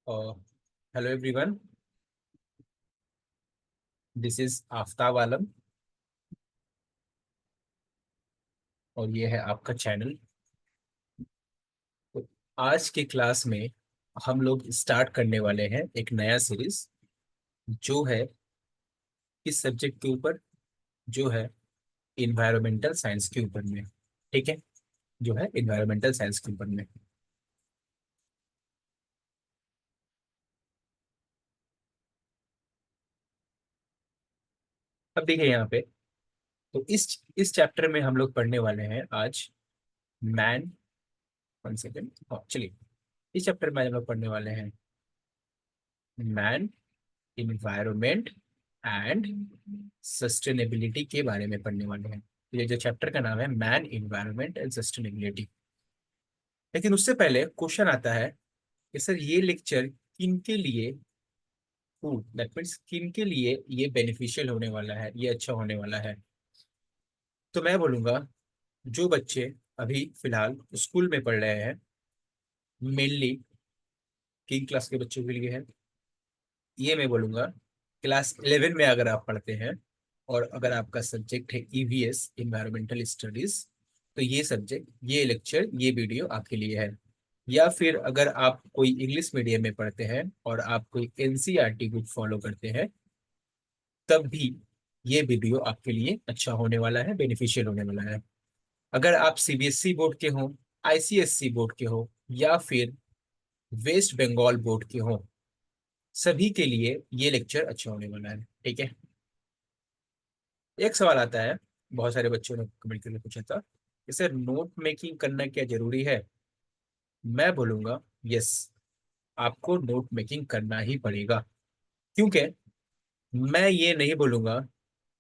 Hello everyone. This is Aftab Alam और ये है आपका चैनल। तो आज के क्लास में हम लोग स्टार्ट करने वाले हैं एक नया सीरीज जो है किस सब्जेक्ट के ऊपर, जो है इन्वायरमेंटल साइंस के ऊपर में। ठीक है, जो है इन्वायरमेंटल साइंस के ऊपर में। अब देखिए यहाँ पे, तो इस चैप्टर में हम लोग पढ़ने वाले हैं आज मैन। वन सेकेंड, हाँ चलिए। इस चैप्टर में हम लोग पढ़ने वाले हैं मैन, इन्वायरमेंट एंड सस्टेनेबिलिटी के बारे में पढ़ने वाले हैं। तो ये जो चैप्टर का नाम है मैन, इन्वायरमेंट एंड सस्टेनेबिलिटी। लेकिन उससे पहले क्वेश्चन आता है कि सर ये लेक्चर किन के लिए, दैट मीन्स किन के लिए ये बेनिफिशियल होने वाला है, ये अच्छा होने वाला है। तो मैं बोलूंगा जो बच्चे अभी फिलहाल स्कूल में पढ़ रहे हैं, मेनली किंग क्लास के बच्चों के लिए है। ये मैं बोलूंगा क्लास 11 में अगर आप पढ़ते हैं और अगर आपका सब्जेक्ट है ईवीएस, इन्वायरमेंटल स्टडीज, तो ये सब्जेक्ट, ये लेक्चर, ये वीडियो आपके लिए है। या फिर अगर आप कोई इंग्लिश मीडियम में पढ़ते हैं और आप कोई एनसीईआरटी बुक फॉलो करते हैं, तब भी ये वीडियो आपके लिए अच्छा होने वाला है, बेनिफिशियल होने वाला है। अगर आप सीबीएसई बोर्ड के हो, आईसीएसई बोर्ड के हो, या फिर वेस्ट बंगाल बोर्ड के हो, सभी के लिए ये लेक्चर अच्छा होने वाला है। ठीक है। एक सवाल आता है, बहुत सारे बच्चों ने कमेंट करके पूछा था कि सर नोट मेकिंग करना क्या जरूरी है। मैं बोलूंगा यस, आपको नोट मेकिंग करना ही पड़ेगा। क्योंकि मैं ये नहीं बोलूंगा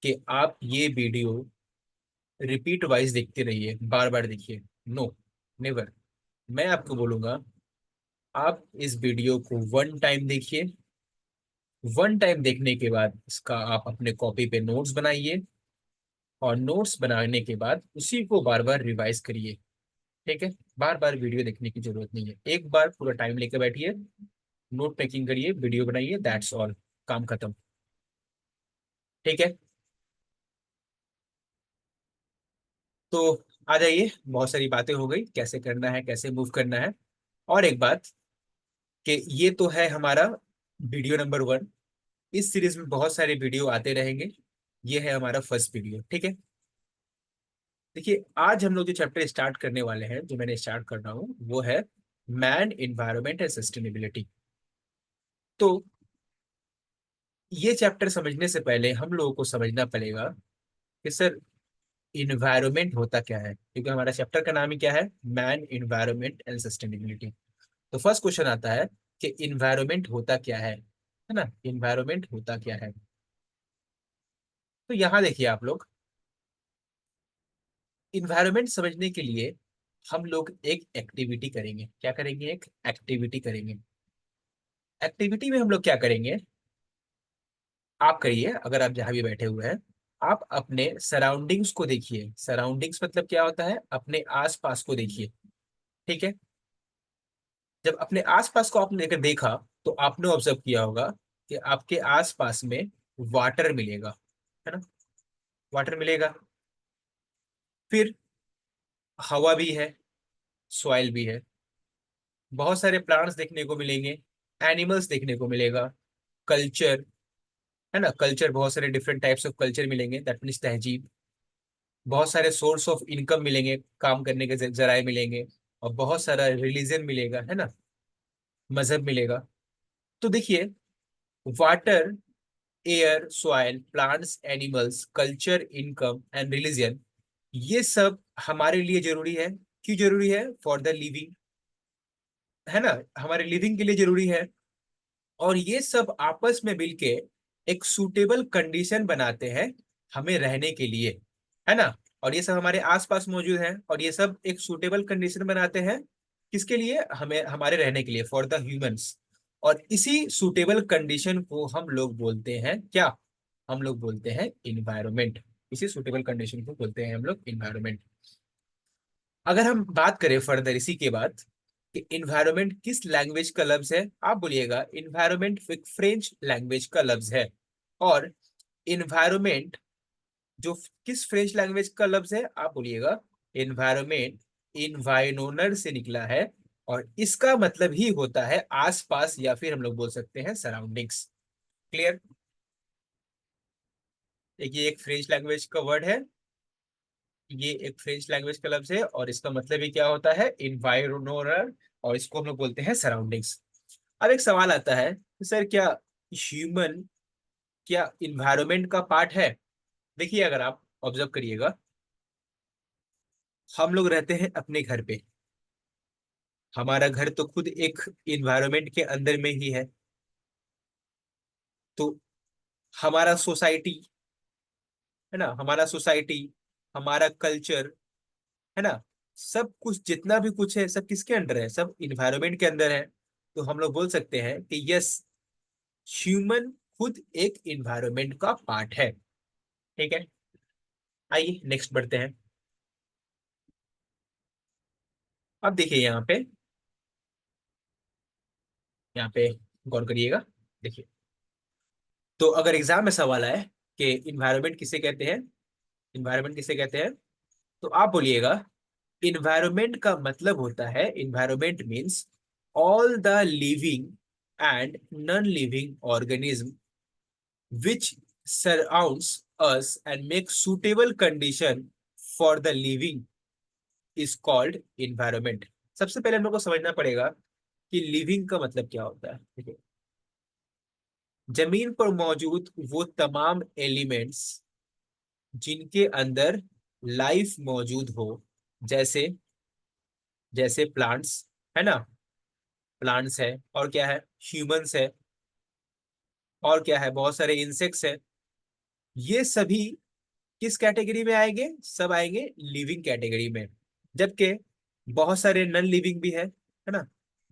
कि आप ये वीडियो रिपीट वाइज देखते रहिए, बार बार देखिए। No, never. मैं आपको बोलूंगा आप इस वीडियो को वन टाइम देखिए। वन टाइम देखने के बाद इसका आप अपने कॉपी पे नोट्स बनाइए, और नोट्स बनाने के बाद उसी को बार बार रिवाइज करिए। ठीक है। बार बार वीडियो देखने की जरूरत नहीं है, एक बार पूरा टाइम लेकर बैठिए, नोट टेकिंग करिए, वीडियो बनाइए, दैट्स ऑल। काम खत्म। ठीक है। तो आ जाइए, बहुत सारी बातें हो गई, कैसे करना है, कैसे मूव करना है। और एक बात कि ये तो है हमारा वीडियो नंबर 1। इस सीरीज में बहुत सारे वीडियो आते रहेंगे। ये है हमारा फर्स्ट वीडियो। ठीक है। देखिए, आज हम लोग जो चैप्टर स्टार्ट करने वाले हैं, जो मैंने स्टार्ट कर रहा हूँ, वो है मैन, इन्वायरमेंट एंड सस्टेनेबिलिटी। तो ये चैप्टर समझने से पहले हम लोगों को समझना पड़ेगा कि सर इन्वायरमेंट होता क्या है, क्योंकि हमारा चैप्टर का नाम ही क्या है, मैन, इन्वायरमेंट एंड सस्टेनेबिलिटी। तो फर्स्ट क्वेश्चन आता है कि इन्वायरमेंट होता क्या है ना, इन्वायरमेंट होता क्या है। तो यहाँ देखिए आप लोग, इन्वायरमेंट समझने के लिए हम लोग एक एक्टिविटी करेंगे। क्या करेंगे? एक एक्टिविटी करेंगे। एक्टिविटी में हम लोग क्या करेंगे, आप करिए, अगर आप जहां भी बैठे हुए हैं, आप अपने सराउंडिंग्स को देखिए। सराउंडिंग्स मतलब क्या होता है, अपने आसपास को देखिए। ठीक है। जब अपने आसपास को आपने लेकर देखा, तो आपने ऑब्जर्व किया होगा कि आपके आसपास में वाटर मिलेगा, है ना, वाटर मिलेगा। फिर हवा भी है, सॉइल भी है, बहुत सारे प्लांट्स देखने को मिलेंगे, एनिमल्स देखने को मिलेगा, कल्चर, है ना, कल्चर, बहुत सारे डिफरेंट टाइप्स ऑफ कल्चर मिलेंगे, दैट मीन्स तहजीब। बहुत सारे सोर्स ऑफ इनकम मिलेंगे, काम करने के जराए मिलेंगे, और बहुत सारा रिलीजन मिलेगा, है ना, मजहब मिलेगा। तो देखिए, water, air, soil, plants, animals, culture, income and religion, ये सब हमारे लिए जरूरी है। क्यों जरूरी है? फॉर द लिविंग, है ना, हमारे लिविंग के लिए जरूरी है। और ये सब आपस में मिलके एक सूटेबल कंडीशन बनाते हैं हमें रहने के लिए, है ना। और ये सब हमारे आसपास मौजूद है, और ये सब एक सूटेबल कंडीशन बनाते हैं किसके लिए? हमें, हमारे रहने के लिए, फॉर द ह्यूमंस। और इसी सूटेबल कंडीशन को हम लोग बोलते हैं क्या? हम लोग बोलते हैं इन्वायरमेंट। इसी सूटेबल कंडीशन को बोलते हैं हम लोग इन्वायरमेंट। अगर हम बात करें फर्दर इसी के बाद, कि इन्वायरमेंट किस लैंग्वेज का लफ्ज है, आप बोलिएगा इन्वायरमेंट फ्रेंच लैंग्वेज का लफ्ज है। और इन्वायरमेंट जो किस फ्रेंच लैंग्वेज का लफ्ज है, आप बोलिएगा इन्वायरमेंट इन्वायनोनर से निकला है। और इसका मतलब ही होता है आसपास, या फिर हम लोग बोल सकते हैं सराउंडिंग्स। क्लियर? देखिए एक फ्रेंच लैंग्वेज का वर्ड है, ये एक फ्रेंच लैंग्वेज का लफ्ज है, और इसका मतलब ही क्या होता है, इन्वायरोनोरल। और इसको हम लोग बोलते हैं सराउंडिंग्स। अब एक सवाल आता है कि सर क्या ह्यूमन, क्या इन्वायरमेंट का पार्ट है? देखिए अगर आप ऑब्जर्व करिएगा, हम लोग रहते हैं अपने घर पे, हमारा घर तो खुद एक इन्वायरमेंट के अंदर में ही है। तो हमारा सोसाइटी, है ना, हमारा सोसाइटी, हमारा कल्चर, है ना, सब कुछ जितना भी कुछ है सब किसके अंडर है, सब इन्वायरमेंट के अंदर है। तो हम लोग बोल सकते हैं कि यस, ह्यूमन खुद एक इन्वायरमेंट का पार्ट है। ठीक है, आइए नेक्स्ट बढ़ते हैं। अब देखिए यहाँ पे गौर करिएगा। देखिए, तो अगर एग्जाम में सवाल आए कि इन्वायरमेंट किसे कहते हैं, इन्वायरमेंट किसे कहते हैं, तो आप बोलिएगा इन्वायरमेंट का मतलब होता है, environment means all the living and non living organism which surrounds us and make suitable condition for the living is called environment। सबसे पहले हम लोग को समझना पड़ेगा कि लिविंग का मतलब क्या होता है। ठीक है, जमीन पर मौजूद वो तमाम एलिमेंट्स जिनके अंदर लाइफ मौजूद हो, जैसे जैसे प्लांट्स, है ना, प्लांट्स है, और क्या है, ह्यूमंस है, और क्या है, बहुत सारे इंसेक्ट्स है। ये सभी किस कैटेगरी में आएंगे, सब आएंगे लिविंग कैटेगरी में। जबकि बहुत सारे नॉन लिविंग भी है ना,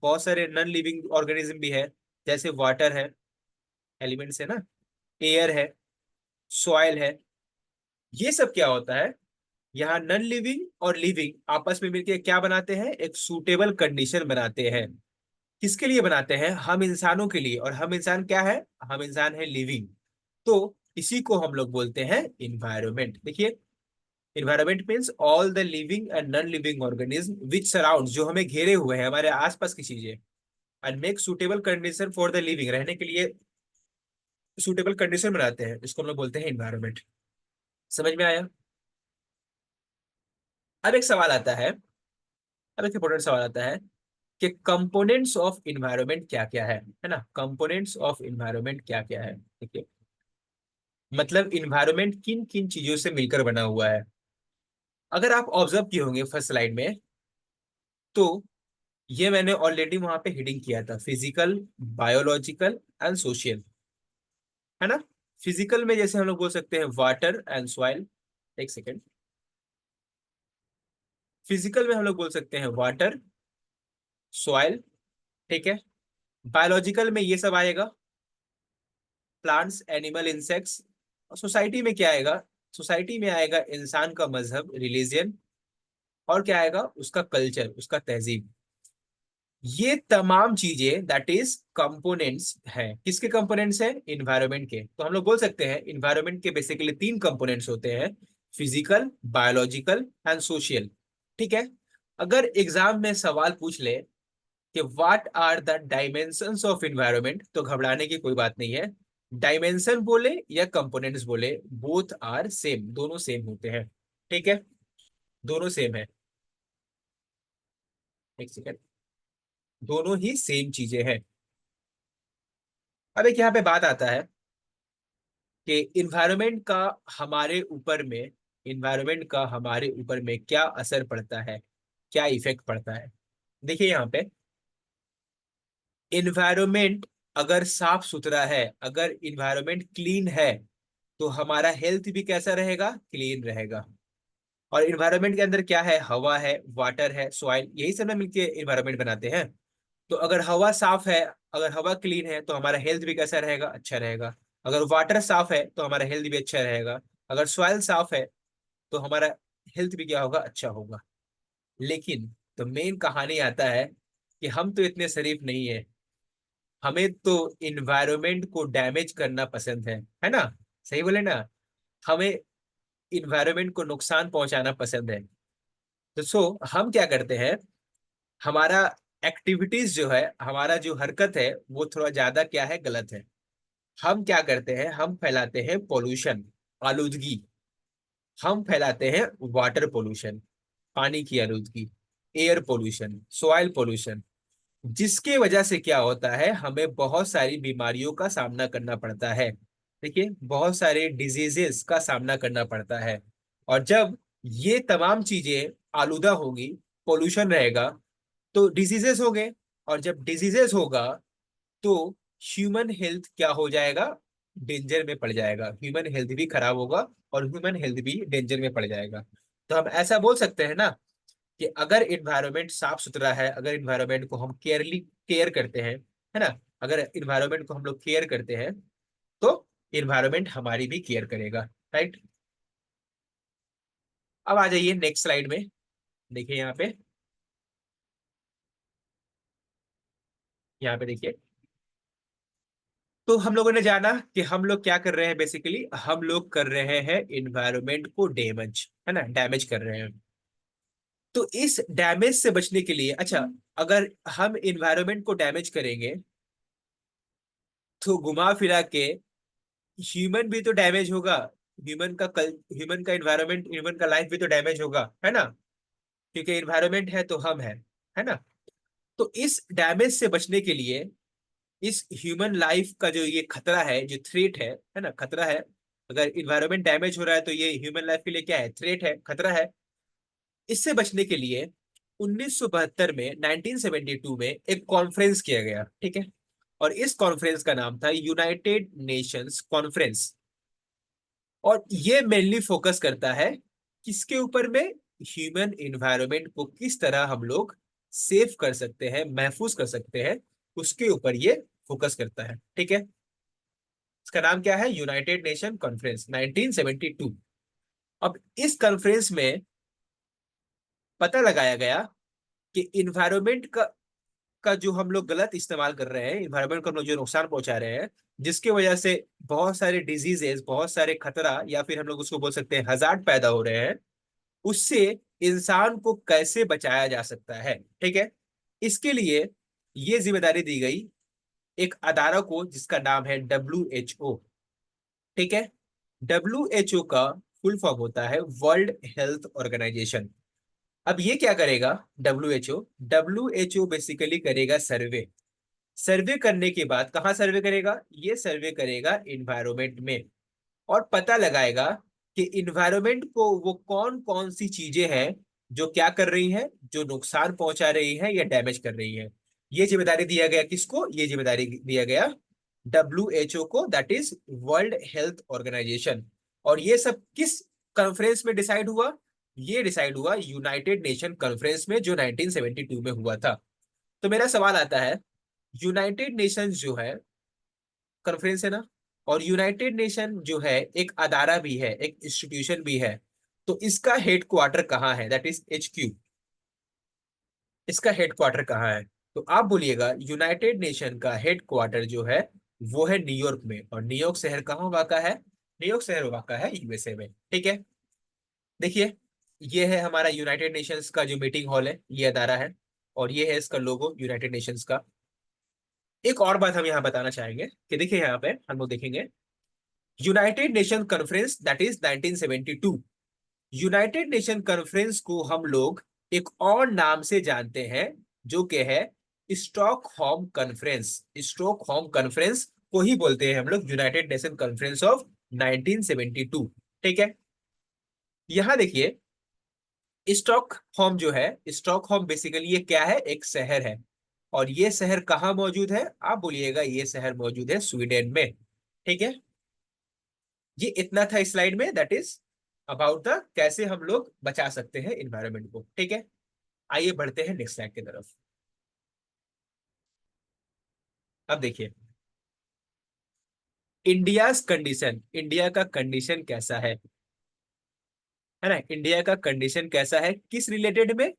बहुत सारे नॉन लिविंग ऑर्गेनिज्म भी है, जैसे वाटर है, एलिमेंट्स है ना, एयर है, सॉइल है। ये सब क्या होता है, यहाँ नॉन लिविंग और लिविंग आपस में मिलकर क्या बनाते हैं, एक सूटेबल कंडीशन बनाते हैं। किसके लिए बनाते हैं, हम इंसानों के लिए। और हम इंसान क्या है, हम इंसान है लिविंग। तो इसी को हम लोग बोलते हैं इन्वायरमेंट। देखिए, environment means all the living and non living organism which surround, जो हमें घेरे हुए हैं, हमारे आसपास की चीजें, and make suitable condition for the living, रहने के लिए सुटेबल कंडीशन बनाते हैं, इसको हम लोग बोलते हैं इन्वायरमेंट। समझ में आया? अब एक सवाल आता है, अब एक इंपॉर्टेंट सवाल आता है कि कंपोनेंट्स ऑफ इन्वायरमेंट क्या क्या है ना, कंपोनेंट्स ऑफ इन्वायरमेंट क्या क्या है। ठीक है, मतलब इन्वायरमेंट किन किन चीजों से मिलकर बना हुआ है। अगर आप ऑब्जर्व किए होंगे फर्स्ट स्लाइड में, तो ये मैंने ऑलरेडी वहां पे हेडिंग किया था, फिजिकल, बायोलॉजिकल एंड सोशल, है ना। फिजिकल में जैसे हम लोग बोल सकते हैं वाटर एंड सॉइल। एक सेकेंड, फिजिकल में हम लोग बोल सकते हैं वाटर, सॉइल। ठीक है, बायोलॉजिकल में ये सब आएगा, प्लांट्स, एनिमल, इंसेक्ट्स। और सोसाइटी में क्या आएगा, सोसाइटी में आएगा इंसान का मजहब, रिलीजियन, और क्या आएगा, उसका कल्चर, उसका तहजीब। ये तमाम चीजें दैट इज कंपोनेंट्स हैं, किसके कंपोनेंट्स हैं, इन्वायरमेंट के। तो हम लोग बोल सकते हैं इन्वायरमेंट के बेसिकली तीन कंपोनेंट्स होते हैं, फिजिकल, बायोलॉजिकल एंड सोशल। ठीक है, अगर एग्जाम में सवाल पूछ ले कि what are the dimensions of environment, तो घबराने की कोई बात नहीं है। डायमेंशन बोले या कंपोनेंट्स बोले, बोथ आर सेम, दोनों सेम होते हैं। ठीक है, दोनों सेम है। एक सेकेंड, दोनों ही सेम चीजें हैं। अब एक यहाँ पे बात आता है कि इन्वायरमेंट का हमारे ऊपर में, इन्वायरमेंट का हमारे ऊपर में क्या असर पड़ता है, क्या इफेक्ट पड़ता है। देखिए यहाँ पे, इन्वायरमेंट अगर साफ सुथरा है, अगर इन्वायरमेंट क्लीन है, तो हमारा हेल्थ भी कैसा रहेगा, क्लीन रहेगा। और इन्वायरमेंट के अंदर क्या है, हवा है, वाटर है, सॉइल, यही सब ना मिलके इन्वायरमेंट बनाते हैं। तो अगर हवा साफ है, अगर हवा क्लीन है, तो हमारा हेल्थ भी कैसा रहेगा, अच्छा रहेगा। अगर वाटर साफ है तो हमारा हेल्थ भी अच्छा रहेगा। अगर सॉइल साफ है तो हमारा हेल्थ भी क्या होगा, अच्छा होगा। लेकिन तो मेन कहानी आता है कि हम तो इतने शरीफ नहीं है, हमें तो इन्वायरमेंट को डैमेज करना पसंद है ना? सही बोले ना? हमें इन्वायरमेंट को नुकसान पहुंचाना पसंद है। तो हम क्या करते हैं, हमारा एक्टिविटीज जो है, हमारा जो हरकत है वो थोड़ा ज्यादा क्या है, गलत है। हम क्या करते हैं, हम फैलाते हैं पोल्यूशन, आलूदगी। हम फैलाते हैं वाटर पोल्यूशन, पानी की आलूदगी, एयर पोल्यूशन, सॉइल पोल्यूशन, जिसके वजह से क्या होता है, हमें बहुत सारी बीमारियों का सामना करना पड़ता है। देखिए, बहुत सारे डिजीजेस का सामना करना पड़ता है। और जब ये तमाम चीजें आलूदा होगी, पोल्यूशन रहेगा, तो डिजीजेस होंगे। और जब डिजीजेस होगा तो ह्यूमन हेल्थ क्या हो जाएगा, डेंजर में पड़ जाएगा, ह्यूमन हेल्थ भी खराब होगा और ह्यूमन हेल्थ भी डेंजर में पड़ जाएगा। तो हम ऐसा बोल सकते हैं ना कि अगर इन्वायरमेंट साफ सुथरा है, अगर इन्वायरमेंट को हम केयर करते हैं, है ना, अगर इन्वायरमेंट को हम लोग केयर करते हैं तो इन्वायरमेंट हमारी भी केयर करेगा। राइट? अब आ जाइए नेक्स्ट स्लाइड में। देखिए यहाँ पे देखिए। तो हम लोगों ने जाना कि हम लोग क्या कर रहे हैं, बेसिकली हम लोग कर रहे हैं इन्वायरमेंट को डैमेज, है ना, डैमेज कर रहे हैं। तो इस डैमेज से बचने के लिए, अच्छा, अगर हम इन्वायरमेंट को डैमेज करेंगे तो घुमा फिरा के ह्यूमन भी तो डैमेज होगा। ह्यूमन का इन्वायरमेंट, ह्यूमन का लाइफ भी तो डैमेज होगा, है ना? क्योंकि इन्वायरमेंट है तो हम है ना? तो इस डैमेज से बचने के लिए, इस ह्यूमन लाइफ का जो ये खतरा है, जो थ्रेट है ना, खतरा है। अगर इन्वायरमेंट डैमेज हो रहा है तो ये ह्यूमन लाइफ के लिए क्या है, थ्रेट है, खतरा है। इससे बचने के लिए 1972 में, 1972 में एक कॉन्फ्रेंस किया गया, ठीक है? और इस कॉन्फ्रेंस का नाम था यूनाइटेड नेशंस कॉन्फ्रेंस। और ये मेनली फोकस करता है किसके ऊपर में, ह्यूमन इन्वायरमेंट को किस तरह हम लोग सेव कर सकते हैं, महफूज कर सकते हैं, उसके ऊपर ये फोकस करता है, ठीक है? इसका नाम क्या है, यूनाइटेड नेशन कॉन्फ्रेंस 1972। अब इस कॉन्फ्रेंस में पता लगाया गया कि इन्वायरमेंट का जो हम लोग गलत इस्तेमाल कर रहे हैं, इन्वायरमेंट को हम लोग जो नुकसान पहुंचा रहे हैं, जिसकी वजह से बहुत सारे डिजीजेस, बहुत सारे खतरा, या फिर हम लोग उसको बोल सकते हैं हजार्ड पैदा हो रहे हैं, उससे इंसान को कैसे बचाया जा सकता है, ठीक है? इसके लिए ये जिम्मेदारी दी गई एक अदारा को जिसका नाम है WHO, ठीक है? WHO का फुल फॉर्म होता है वर्ल्ड हेल्थ ऑर्गेनाइजेशन। अब ये क्या करेगा, डब्ल्यू एच ओ बेसिकली करेगा सर्वे। सर्वे करने के बाद कहाँ सर्वे करेगा, ये सर्वे करेगा इन्वायरमेंट में, और पता लगाएगा कि इन्वायरमेंट को वो कौन कौन सी चीजें हैं जो क्या कर रही हैं, जो नुकसान पहुंचा रही है या डैमेज कर रही है। ये जिम्मेदारी दिया गया किसको, ये जिम्मेदारी दिया गया WHO को, that is world health organisation. और ये सब किस कॉन्फ्रेंस में डिसाइड हुआ, ये डिसाइड हुआ यूनाइटेड नेशन कॉन्फ्रेंस में, जो 1972 में हुआ था। तो मेरा सवाल आता है, यूनाइटेड नेशंस जो है कॉन्फ्रेंस है ना, और यूनाइटेड नेशन जो है एक अदारा भी है, एक इंस्टीट्यूशन भी है, तो इसका हेड क्वार्टर कहाँ है, दैट इज HQ। इसका हेड क्वार्टर कहाँ है? तो आप बोलिएगा यूनाइटेड नेशन का हेड क्वार्टर जो है वो है न्यूयॉर्क में। और न्यूयॉर्क शहर कहाँ वाक़ा है, न्यूयॉर्क शहर वाक़ा है USA में, ठीक है? देखिए, ये है हमारा यूनाइटेड नेशंस का जो मीटिंग हॉल है, ये अदारा है। और ये है इसका लोगो यूनाइटेड नेशंस का। एक और बात हम यहाँ बताना चाहेंगे कि देखिए, यहाँ पे हम लोग देखेंगे United nation conference that is 1972। United nation conference को हम लोग एक और नाम से जानते हैं, जो कि है स्टॉकहोम कॉन्फ्रेंस। स्टॉकहोम कॉन्फ्रेंस को ही बोलते हैं हम लोग यूनाइटेड नेशन कॉन्फ्रेंस ऑफ 1972, ठीक है? यहां देखिए, स्टॉकहोम जो है, स्टॉकहोम बेसिकली ये क्या है, एक शहर है। और ये शहर कहाँ मौजूद है, आप बोलिएगा ये शहर मौजूद है स्वीडन में, ठीक है? ये इतना था इस स्लाइड में, दैट इज अबाउट द कैसे हम लोग बचा सकते हैं इन्वायरमेंट को, ठीक है? आइए बढ़ते हैं नेक्स्ट स्लाइड की तरफ। अब देखिए, इंडियाज कंडीशन, इंडिया का कंडीशन कैसा है ना? इंडिया का कंडीशन कैसा है, किस रिलेटेड में,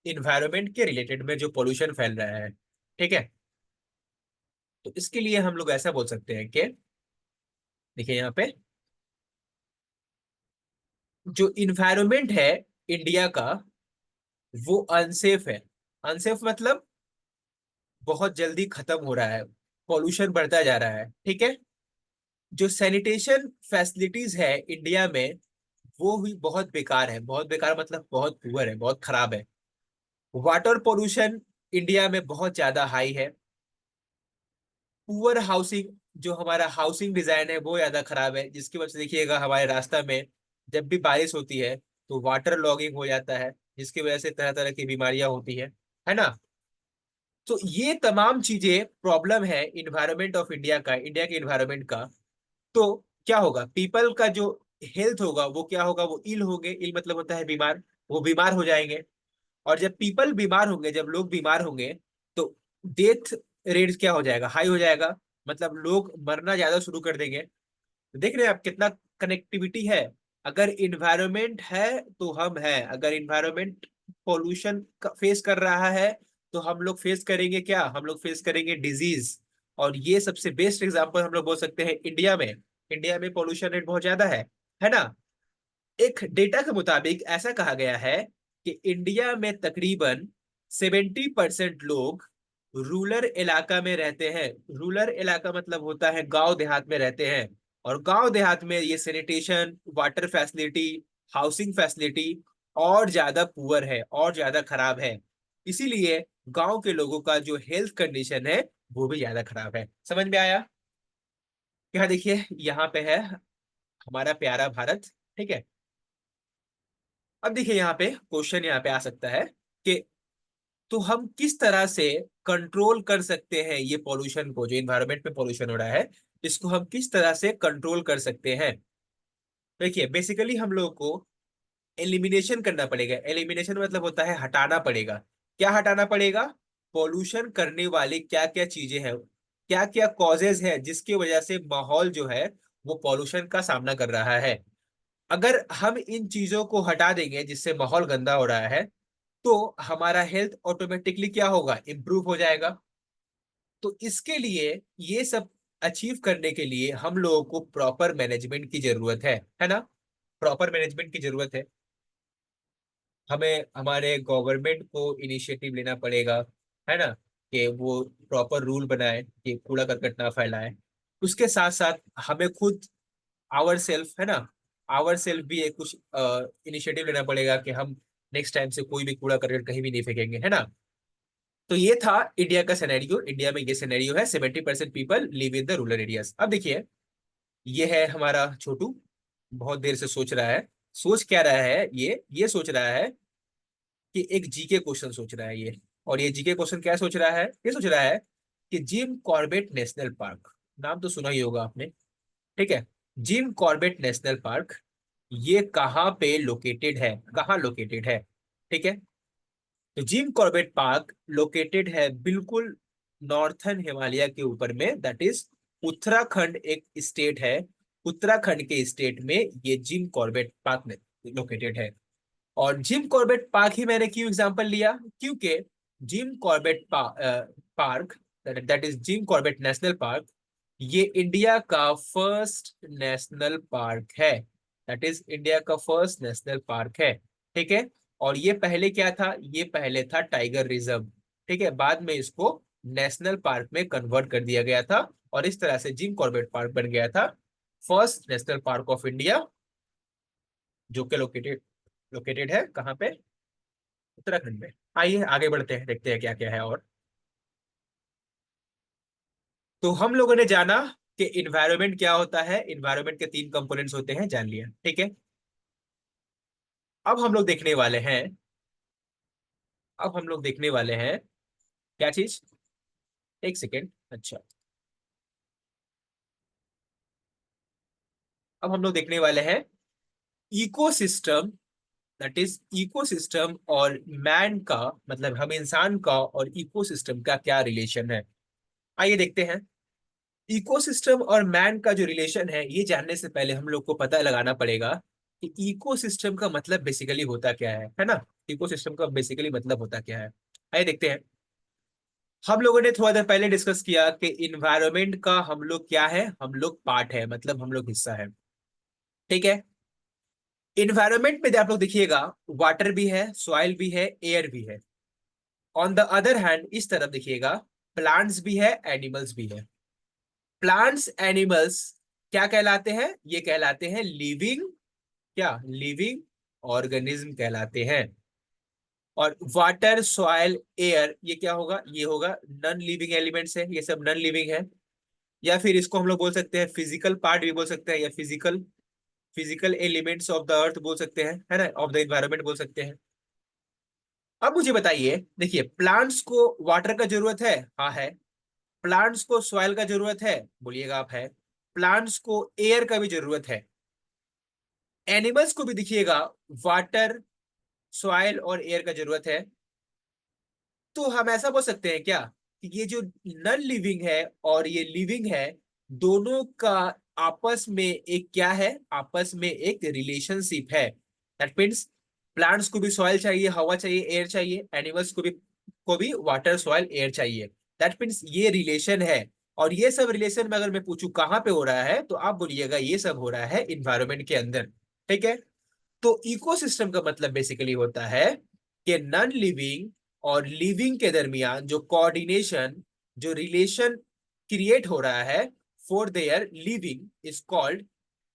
इन्वायरमेंट के रिलेटेड में जो पोल्यूशन फैल रहा है, ठीक है, तो इसके लिए हम लोग ऐसा बोल सकते हैं कि देखिए यहाँ पे जो इन्वायरमेंट है इंडिया का वो अनसेफ है। अनसेफ मतलब बहुत जल्दी खत्म हो रहा है, पॉल्यूशन बढ़ता जा रहा है, ठीक है। जो सैनिटेशन फैसिलिटीज है इंडिया में वो भी बहुत बेकार है, बहुत बेकार मतलब बहुत पुअर है, बहुत खराब है। वाटर पोल्यूशन इंडिया में बहुत ज्यादा हाई है। पुअर हाउसिंग, जो हमारा हाउसिंग डिजाइन है वो ज्यादा खराब है, जिसकी वजह से देखिएगा हमारे रास्ता में जब भी बारिश होती है तो वाटर लॉगिंग हो जाता है, जिसकी वजह से तरह तरह की बीमारियां होती है ना। तो ये तमाम चीजें प्रॉब्लम है इन्वायरमेंट ऑफ इंडिया का, इंडिया के इन्वायरमेंट का। तो क्या होगा, पीपल का जो हेल्थ होगा वो क्या होगा, वो इल होंगे, इल मतलब होता है बीमार, वो बीमार हो जाएंगे। और जब पीपल बीमार होंगे, जब लोग बीमार होंगे तो डेथ रेट क्या हो जाएगा, हाई हो जाएगा, मतलब लोग मरना ज्यादा शुरू कर देंगे। देख रहे हैं आप कितना कनेक्टिविटी है। अगर इन्वायरमेंट है तो हम हैं, अगर इन्वायरमेंट पोल्यूशन फेस कर रहा है तो हम लोग फेस करेंगे क्या, हम लोग फेस करेंगे डिजीज। और ये सबसे बेस्ट एग्जांपल हम लोग बोल सकते हैं इंडिया में। इंडिया में पोल्यूशन रेट बहुत ज्यादा है ना। एक डेटा के मुताबिक ऐसा कहा गया है कि इंडिया में तकरीबन 70% लोग रूरल इलाका में रहते हैं। रूरल इलाका मतलब होता है गांव देहात में रहते हैं। और गांव देहात में ये sanitation, water facility, housing facility और ज्यादा पुअर है और ज्यादा खराब है। इसीलिए गांव के लोगों का जो हेल्थ कंडीशन है वो भी ज्यादा खराब है। समझ में आया? क्या देखिए यहाँ पे है हमारा प्यारा भारत, ठीक है। अब देखिए यहाँ पे क्वेश्चन यहाँ पे आ सकता है कि तो हम किस तरह से कंट्रोल कर सकते हैं ये पॉल्यूशन को, जो इन्वायरमेंट में पॉल्यूशन हो रहा है इसको हम किस तरह से कंट्रोल कर सकते हैं। देखिए बेसिकली हम लोग को एलिमिनेशन करना पड़ेगा। एलिमिनेशन मतलब होता है हटाना पड़ेगा। क्या हटाना पड़ेगा, पॉल्यूशन करने वाली क्या क्या चीजें हैं, क्या क्या कॉजेज है जिसकी वजह से माहौल जो है वो पॉल्यूशन का सामना कर रहा है। अगर हम इन चीजों को हटा देंगे जिससे माहौल गंदा हो रहा है तो हमारा हेल्थ ऑटोमेटिकली क्या होगा, इम्प्रूव हो जाएगा। तो इसके लिए ये सब अचीव करने के लिए हम लोगों को प्रॉपर मैनेजमेंट की जरूरत है ना। प्रॉपर मैनेजमेंट की जरूरत है। हमें हमारे गवर्नमेंट को इनिशिएटिव लेना पड़ेगा, है ना, कि वो प्रॉपर रूल बनाए कि कूड़ा करकट ना फैलाए। उसके साथ साथ हमें खुद आवर सेल्फ, है ना, आवर सेल्फ भी एक कुछ इनिशिएटिव लेना पड़ेगा कि हम नेक्स्ट टाइम से कोई भी कूड़ा करकट कहीं भी नहीं फेंकेंगे, है ना। तो ये था इंडिया का सिनेरियो। इंडिया में ये सिनेरियो है, 70% people live in the rural areas. अब देखिए ये है हमारा छोटू, बहुत देर से सोच रहा है। सोच क्या रहा है, ये सोच रहा है कि एक जीके क्वेश्चन सोच रहा है ये। और ये जीके क्वेश्चन क्या सोच रहा है, ये सोच रहा है कि जिम कॉर्बेट नेशनल पार्क, नाम तो सुना ही होगा आपने, ठीक है। जिम कॉर्बेट नेशनल पार्क ये कहाँ पे लोकेटेड है, कहाँ लोकेटेड है, ठीक है। तो जिम कॉर्बेट पार्क लोकेटेड है बिल्कुल नॉर्थन हिमालय के ऊपर में, दैट इज उत्तराखंड एक स्टेट है। उत्तराखंड के स्टेट में ये जिम कॉर्बेट पार्क में लोकेटेड है। और जिम कॉर्बेट पार्क ही मैंने क्यों एग्जांपल लिया, क्योंकि Jim Corbett park, that is Jim Corbett national park, ये इंडिया का फर्स्ट नेशनल पार्क है। दैट इज इंडिया का फर्स्ट नेशनल पार्क है, ठीक है। और ये पहले क्या था, ये पहले था टाइगर रिजर्व, ठीक है। बाद में इसको नेशनल पार्क में कन्वर्ट कर दिया गया था और इस तरह से जिम कॉर्बेट पार्क बन गया था first national park of India, जो कि लोकेटेड लोकेटेड है कहाँ पे, उत्तराखंड में। आइए आगे बढ़ते हैं, देखते हैं क्या क्या है। और तो हम लोगों ने जाना कि इन्वायरमेंट क्या होता है, इन्वायरमेंट के तीन कंपोनेंट्स होते हैं, जान लिया, ठीक है। अब हम लोग देखने वाले हैं, अब हम लोग देखने वाले हैं क्या चीज, एक सेकेंड, अच्छा। अब हम लोग देखने वाले हैं इकोसिस्टम, दैट इज इकोसिस्टम और मैन का, मतलब हम इंसान का और इकोसिस्टम का क्या रिलेशन है। आइए देखते हैं। इकोसिस्टम और मैन का जो रिलेशन है ये जानने से पहले हम लोग को पता लगाना पड़ेगा कि इकोसिस्टम का मतलब बेसिकली होता क्या है ना। इकोसिस्टम का बेसिकली मतलब होता क्या है, आइए देखते हैं। हम लोगों ने थोड़ा देर पहले डिस्कस किया कि इन्वायरमेंट का हम लोग क्या है, हम लोग पार्ट है, मतलब हम लोग हिस्सा है। ठीक है। इन्वायरमेंट में आप लोग देखिएगा, वाटर भी है, सॉइल भी है, एयर भी है। ऑन द अदर हैंड इस तरफ देखिएगा, प्लांट्स भी है, एनिमल्स भी है। प्लांट्स एनिमल्स क्या कहलाते हैं, ये कहलाते हैं लिविंग, क्या लिविंग ऑर्गेनिज्म कहलाते हैं। और वाटर सॉइल एयर ये क्या होगा, ये होगा नॉन लिविंग एलिमेंट्स है, ये सब नॉन लिविंग है। या फिर इसको हम लोग बोल सकते हैं फिजिकल पार्ट भी बोल सकते हैं, या physical physical elements of the earth बोल सकते हैं, है ना, ऑफ द एनवायरनमेंट बोल सकते हैं। अब मुझे बताइए, देखिए प्लांट्स को वाटर का जरूरत है, हाँ है। प्लांट्स को सॉइल का जरूरत है, बोलिएगा आप है। प्लांट्स को एयर का भी जरूरत है। एनिमल्स को भी दिखिएगा, वाटर सॉइल और एयर का जरूरत है। तो हम ऐसा बोल सकते हैं क्या कि ये जो नॉन लिविंग है और ये लिविंग है, दोनों का आपस में एक क्या है, आपस में एक रिलेशनशिप है। दैट मीन्स प्लांट्स को भी सॉइल चाहिए, हवा चाहिए, एयर चाहिए, एनिमल्स को भी वाटर सॉइल एयर चाहिए। दैट मीन्स ये रिलेशन है। और ये सब रिलेशन में अगर मैं पूछूं कहाँ पे हो रहा है, तो आप बोलिएगा ये सब हो रहा है इन्वायरमेंट के अंदर। ठीक है। तो इकोसिस्टम का मतलब बेसिकली होता है कि नॉन लिविंग और लिविंग के दरमियान जो कोऑर्डिनेशन, जो रिलेशन क्रिएट हो रहा है for their living is called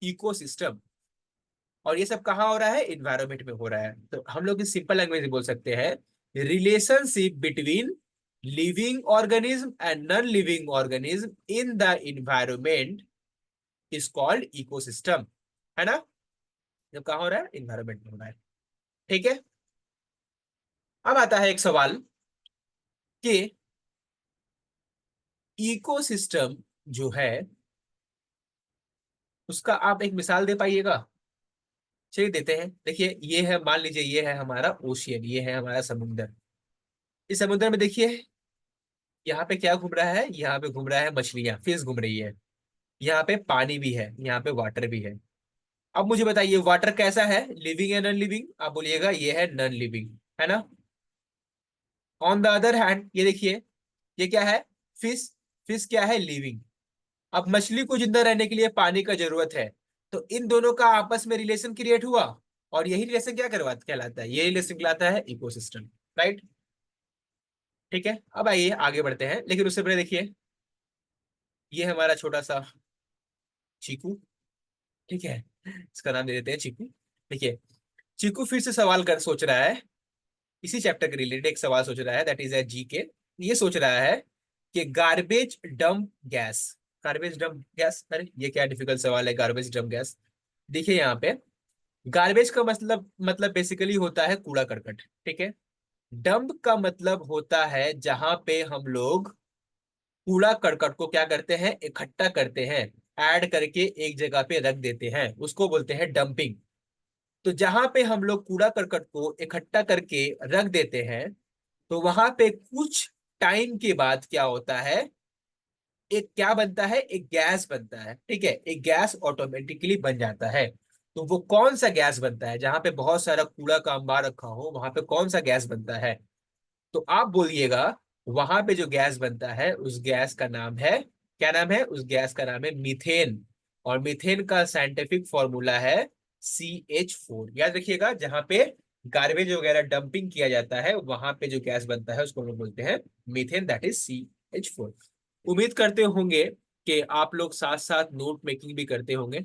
ecosystem. और ये सब कहाँ हो रहा है, इन्वायरमेंट में हो रहा है। तो हम लोग इस सिंपल लैंग्वेज में बोल सकते हैं, relationship between living organism and non living organism in the environment is called ecosystem, है ना। जब कहाँ हो रहा है, इन्वायरमेंट में हो रहा है। ठीक है। अब आता है एक सवाल कि इकोसिस्टम जो है उसका आप एक मिसाल दे पाइएगा। चलिए देते हैं। देखिए ये है, मान लीजिए ये है हमारा ओशियन, ये है हमारा समुंदर। इस समुद्र में देखिए, यहाँ पे क्या घूम रहा है, यहाँ पे घूम रहा है मछलियां, फिश घूम रही है। यहाँ पे पानी भी है, यहाँ पे वाटर भी है। अब मुझे बताइए वाटर कैसा है, लिविंग है नॉन लिविंग, आप बोलिएगा ये है नॉन लिविंग, है ना। ऑन द अदर हैंड ये देखिए, ये क्या है, फिश। फिश क्या है, लिविंग। अब मछली को जिंदा रहने के लिए पानी का जरूरत है। तो इन दोनों का आपस में रिलेशन क्रिएट हुआ, और यही रिलेशन क्या करवा कहलाता है, यही रिलेशन कहलाता है इकोसिस्टम। राइट। ठीक है। अब आइए आगे बढ़ते हैं, लेकिन उससे पहले देखिए, ये हमारा छोटा सा चीकू। ठीक है, इसका नाम दे देते हैं चीकू। देखिए, चीकू फिर से सवाल कर सोच रहा है, इसी चैप्टर के रिलेटेड एक सवाल सोच रहा है, दैट इज ए जी के। ये सोच रहा है कि garbage dump gas, garbage dump gas, अरे ये क्या डिफिकल्ट सवाल है, गार्बेज डंप गैस। देखिए यहाँ पे गार्बेज का मतलब बेसिकली होता है कूड़ा करकट। ठीक है। डंप का मतलब होता है जहां पे हम लोग कूड़ा करकट को क्या करते हैं, इकट्ठा करते हैं, ऐड करके एक जगह पे रख देते हैं, उसको बोलते हैं डंपिंग। तो जहां पे हम लोग कूड़ा करकट को इकट्ठा करके रख देते हैं, तो वहां पे कुछ टाइम के बाद क्या होता है, एक क्या बनता है, एक गैस बनता है। ठीक है, एक गैस ऑटोमेटिकली बन जाता है। तो वो कौन सा गैस बनता है, जहां पे बहुत सारा कूड़ा का अंबार रखा हो वहां पे कौन सा गैस बनता है, तो आप बोलिएगा वहां पे जो गैस बनता है उस गैस का नाम है, क्या नाम है, उस गैस का नाम है मीथेन। और मीथेन का साइंटिफिक फॉर्मूला है CH4। याद रखिएगा, जहां पे गार्बेज वगैरह डंपिंग किया जाता है वहां पे जो गैस बनता है उसको हम लोग बोलते हैं मीथेन, दैट इज CH4। उम्मीद करते होंगे कि आप लोग साथ साथ नोट मेकिंग भी करते होंगे।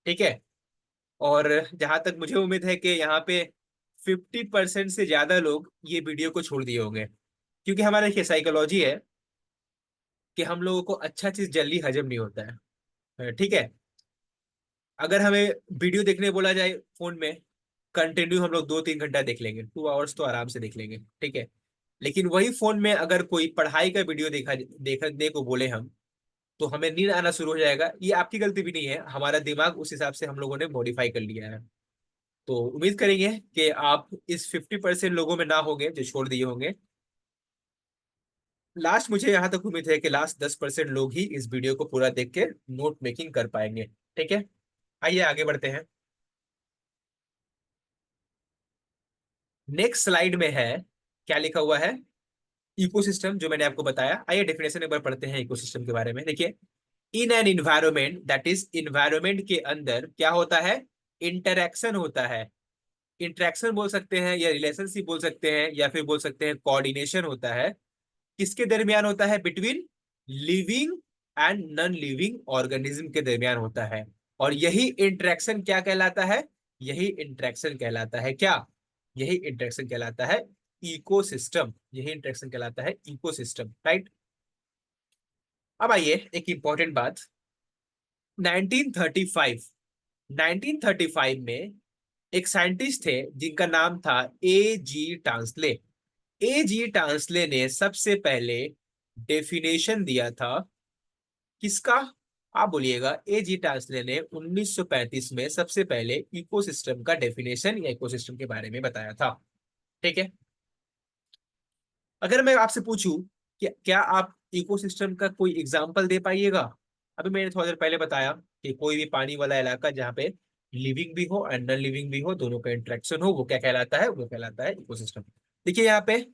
ठीक है। और जहां तक मुझे उम्मीद है कि यहाँ पे 50% से ज्यादा लोग ये वीडियो को छोड़ दिए होंगे, क्योंकि हमारा देखिए साइकोलॉजी है कि हम लोगों को अच्छा चीज जल्दी हजम नहीं होता है। ठीक है। अगर हमें वीडियो देखने बोला जाए फोन में, कंटिन्यू हम लोग 2-3 घंटा देख लेंगे, 2 आवर्स तो आराम से देख लेंगे। ठीक है। लेकिन वही फोन में अगर कोई पढ़ाई का वीडियो देखने को बोले हम, तो हमें नींद आना शुरू हो जाएगा। ये आपकी गलती भी नहीं है, हमारा दिमाग उस हिसाब से हम लोगों ने मॉडिफाई कर लिया है। तो उम्मीद करेंगे कि आप इस 50% लोगों में ना होंगे जो छोड़ दिए होंगे। लास्ट मुझे यहाँ तक उम्मीद है कि लास्ट 10% लोग ही इस वीडियो को पूरा देख के नोट मेकिंग कर पाएंगे। ठीक है। आइए आगे बढ़ते हैं। नेक्स्ट स्लाइड में है, क्या लिखा हुआ है, इकोसिस्टम, जो मैंने आपको बताया। आइए डेफिनेशन एक बार पढ़ते हैं इकोसिस्टम के बारे में। देखिए, in an environment, that is environment के अंदर क्या होता है, इंटरैक्शन होता है। इंटरैक्शन बोल सकते हैं, या रिलेशनशिप बोल सकते हैं, या फिर बोल सकते हैं कोऑर्डिनेशन होता है। किसके दरमियान होता है, between living and non living organism के दरमियान होता है। और यही इंटरेक्शन क्या कहलाता है, यही इंटरेक्शन कहलाता है क्या, यही इंटरेक्शन कहलाता है इकोसिस्टम, यही इंटरेक्शन कहलाता है इकोसिस्टम, राइट। अब आइए एक इंपॉर्टेंट बात, 1935, 1935 में एक साइंटिस्ट थे जिनका नाम था ए जी टांसले। ए जी टांसले ने सबसे पहले डेफिनेशन दिया था, किसका, आप बोलिएगा। ए जी टांसले ने 1935 में सबसे पहले इकोसिस्टम का डेफिनेशन या इकोसिस्टम के बारे में बताया था। ठीक है, अगर मैं आपसे पूछूं कि क्या आप इकोसिस्टम का कोई एग्जांपल दे पाइएगा। अभी मैंने थोड़ा देर पहले बताया कि कोई भी पानी वाला इलाका जहाँ पे लिविंग भी हो एंड नॉन लिविंग भी हो, दोनों का इंटरेक्शन हो, वो क्या कहलाता है, वो कहलाता है इकोसिस्टम। देखिए यहाँ पे,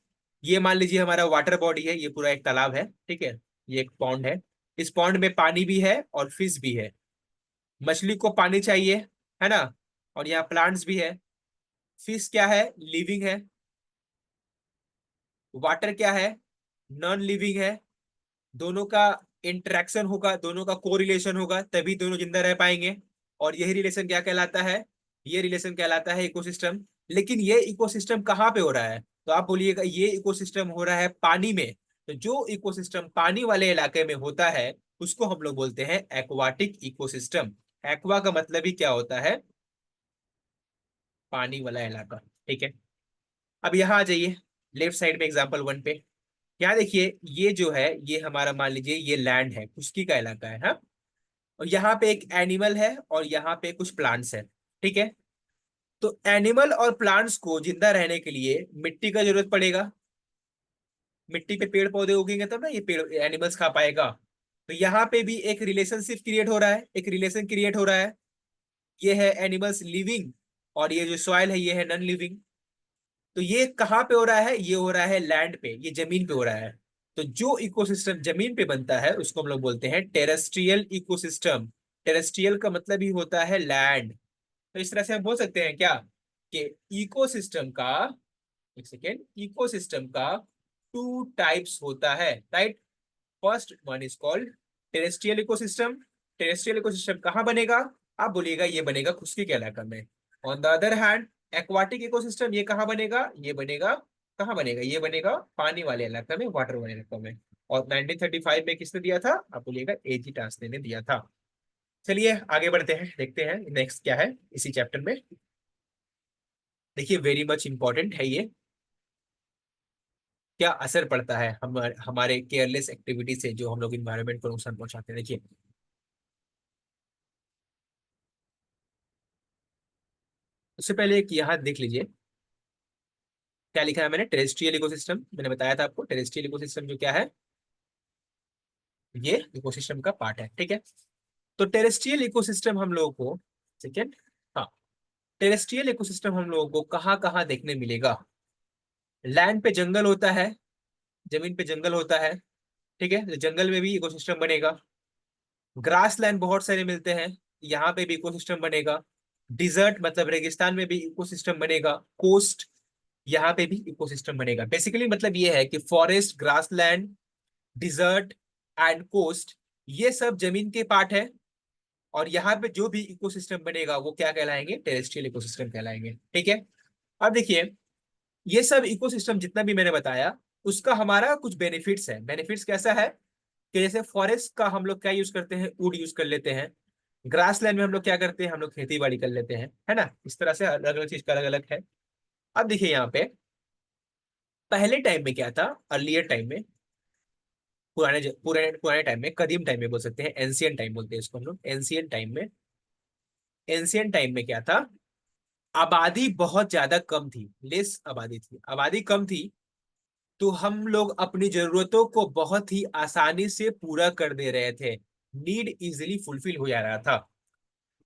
ये मान लीजिए हमारा वाटर बॉडी है, ये पूरा एक तालाब है, ठीक है, ये एक पॉन्ड है। इस पॉन्ड में पानी भी है और फिश भी है। मछली को पानी चाहिए, है ना, और यहाँ प्लांट्स भी है। फिश क्या है, लिविंग है। वाटर क्या है, नॉन लिविंग है। दोनों का इंटरेक्शन होगा, दोनों का कोरिलेशन होगा, तभी दोनों जिंदा रह पाएंगे। और यही रिलेशन क्या कहलाता है, ये रिलेशन कहलाता है इकोसिस्टम। लेकिन ये इकोसिस्टम कहाँ पे हो रहा है, तो आप बोलिएगा ये इकोसिस्टम हो रहा है पानी में। तो जो इकोसिस्टम पानी वाले इलाके में होता है उसको हम लोग बोलते हैं एक्वाटिक इकोसिस्टम। एक्वा का मतलब ही क्या होता है, पानी वाला इलाका। ठीक है, अब यहाँ आ जाइए लेफ्ट साइड में एग्जाम्पल 1 पे। यहाँ देखिए, ये जो है ये हमारा मान लीजिए ये लैंड है, खुश्की का इलाका है, हाँ। और यहाँ पे एक एनिमल है और यहाँ पे कुछ प्लांट्स है। ठीक है, तो एनिमल और प्लांट्स को जिंदा रहने के लिए मिट्टी का जरूरत पड़ेगा। मिट्टी पे पेड़ पौधे उगेंगे तब ना ये पेड़ एनिमल्स खा पाएगा। तो यहाँ पे भी एक रिलेशनशिप क्रिएट हो रहा है, एक रिलेशन क्रिएट हो रहा है। ये है एनिमल्स लिविंग, और ये जो सॉइल है ये है नॉन लिविंग। तो ये कहाँ पे हो रहा है, ये हो रहा है लैंड पे, ये जमीन पे हो रहा है। तो जो इकोसिस्टम जमीन पे बनता है उसको हम लोग बोलते हैं टेरेस्ट्रियल इकोसिस्टम। टेरेस्ट्रियल का मतलब ही होता है लैंड। तो इस तरह से हम बोल सकते हैं क्या, कि इकोसिस्टम का, एक सेकेंड, इकोसिस्टम का 2 टाइप्स होता है, right. First one is called terrestrial ecosystem. Terrestrial ecosystem कहाँ बनेगा, आप बोलिएगा ये बनेगा खुश्की के इलाका में। On the other hand aquatic ecosystem ये कहाँ बनेगा, ये बनेगा, कहाँ बनेगा, ये बनेगा पानी वाले इलाका में, वाटर वाले इलाका में। और 1935 में किसने दिया था, आप बोलिएगा एजी टास्ने ने दिया था। चलिए आगे बढ़ते हैं, देखते हैं नेक्स्ट क्या है इसी चैप्टर में। देखिए वेरी मच इंपॉर्टेंट है ये, क्या असर पड़ता है हमारे केयरलेस एक्टिविटी से जो हम लोग इन्वायरमेंट को नुकसान पहुंचाते हैं। देखिए, उससे पहले एक यहाँ देख लीजिए क्या लिखा है मैंने। टेरेस्ट्रियल इकोसिस्टम मैंने बताया था आपको, टेरेस्ट्रियल इकोसिस्टम जो क्या है, ये इकोसिस्टम का पार्ट है। ठीक है, तो टेरेस्ट्रियल इकोसिस्टम हम लोगों को, सेकेंड, हाँ, टेरेस्ट्रियल इकोसिस्टम हम लोगों को कहाँ कहाँ देखने मिलेगा। लैंड पे जंगल होता है, जमीन पे जंगल होता है। ठीक है, तो जंगल में भी इकोसिस्टम बनेगा। ग्रास लैंड बहुत सारे मिलते हैं, यहाँ पे भी इकोसिस्टम बनेगा। डिजर्ट मतलब रेगिस्तान में भी इकोसिस्टम बनेगा। कोस्ट, यहाँ पे भी इकोसिस्टम बनेगा। बेसिकली मतलब ये है कि forest, grassland, desert and coast, ये सब जमीन के पार्ट है। और यहाँ पे जो भी इकोसिस्टम बनेगा वो क्या कहलाएंगे, टेरेस्ट्रियल इकोसिस्टम कहलाएंगे। ठीक है, अब देखिए, ये सब इकोसिस्टम जितना भी मैंने बताया उसका हमारा कुछ बेनिफिट्स है। बेनिफिट्स कैसा है, कि जैसे फॉरेस्ट का हम लोग क्या यूज करते हैं, वुड यूज कर लेते हैं। ग्रास लैंड में हम लोग क्या करते हैं, हम लोग खेती बाड़ी कर लेते हैं, है ना। इस तरह से अलग अलग चीज का अलग अलग है। अब देखिए यहाँ पे, पहले टाइम में क्या था, अर्लियर टाइम में, पुराने पुराने टाइम में, कदीम टाइम में बोल सकते हैं, एंशियंट टाइम बोलते हैं इसको हम लोग। एंशियंट टाइम में, एंशियंट टाइम में क्या था, आबादी बहुत ज्यादा कम थी, लेस आबादी थी, आबादी कम थी। तो हम लोग अपनी जरूरतों को बहुत ही आसानी से पूरा कर दे रहे थे, नीड इजिली फुलफिल हो जा रहा था।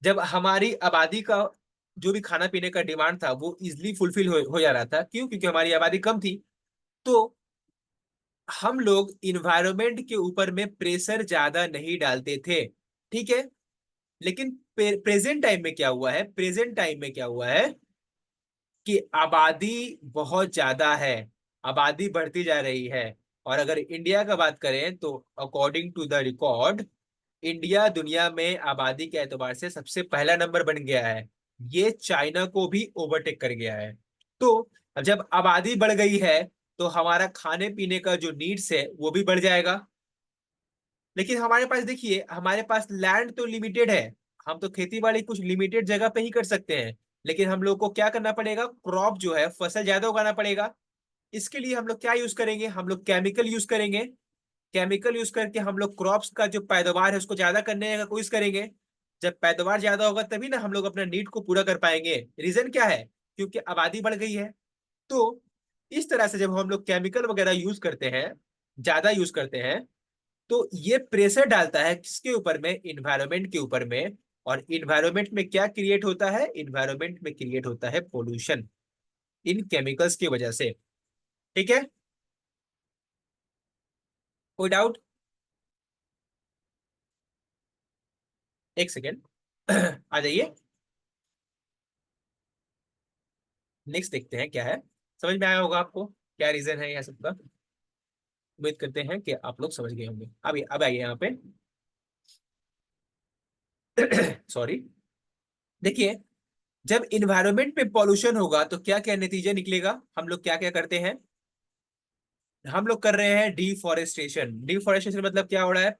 जब हमारी आबादी का जो भी खाना पीने का डिमांड था वो इजिली फुलफिल हो जा रहा था। क्यों? क्योंकि हमारी आबादी कम थी। तो हम लोग इन्वायरमेंट के ऊपर में प्रेशर ज्यादा नहीं डालते थे। ठीक है। लेकिन प्रेजेंट टाइम में क्या हुआ है, प्रेजेंट टाइम में क्या हुआ है कि आबादी बहुत ज्यादा है, आबादी बढ़ती जा रही है। और अगर इंडिया का बात करें तो according to the record, India दुनिया में आबादी के एतबार से सबसे पहला नंबर बन गया है। ये चाइना को भी ओवरटेक कर गया है। तो जब आबादी बढ़ गई है तो हमारा खाने पीने का जो नीड्स है वो भी बढ़ जाएगा। लेकिन हमारे पास देखिए, हमारे पास लैंड तो लिमिटेड है, हम तो खेती बाड़ी कुछ लिमिटेड जगह पे ही कर सकते हैं। लेकिन हम लोग को क्या करना पड़ेगा, क्रॉप जो है फसल ज्यादा उगाना पड़ेगा। इसके लिए हम लोग क्या यूज करेंगे, हम लोग केमिकल यूज करेंगे। केमिकल यूज करके हम लोग क्रॉप्स का जो पैदावार है उसको ज्यादा करने का कोशिश करेंगे। जब पैदावार ज्यादा होगा तभी ना हम लोग अपना नीड को पूरा कर पाएंगे। रीजन क्या है? क्योंकि आबादी बढ़ गई है। तो इस तरह से जब हम लोग केमिकल वगैरह यूज करते हैं, ज्यादा यूज करते हैं, तो ये प्रेशर डालता है किसके ऊपर में, इन्वायरमेंट के ऊपर में। और इन्वायरमेंट में क्या क्रिएट होता है, इन्वायरमेंट में क्रिएट होता है पोल्यूशन, इन केमिकल्स की वजह से। ठीक है। कोई डाउट? एक सेकेंड आ जाइए। नेक्स्ट देखते हैं क्या है। समझ में आया होगा आपको क्या रीजन है यह सबका। उम्मीद करते हैं कि आप लोग समझ गए होंगे। अब आइए यहाँ पे सॉरी। देखिए, जब इन्वायरमेंट में पॉल्यूशन होगा तो क्या क्या नतीजा निकलेगा, हम लोग क्या क्या करते हैं। हम लोग कर रहे हैं डिफॉरेस्टेशन। डिफॉरेस्टेशन मतलब क्या हो रहा है?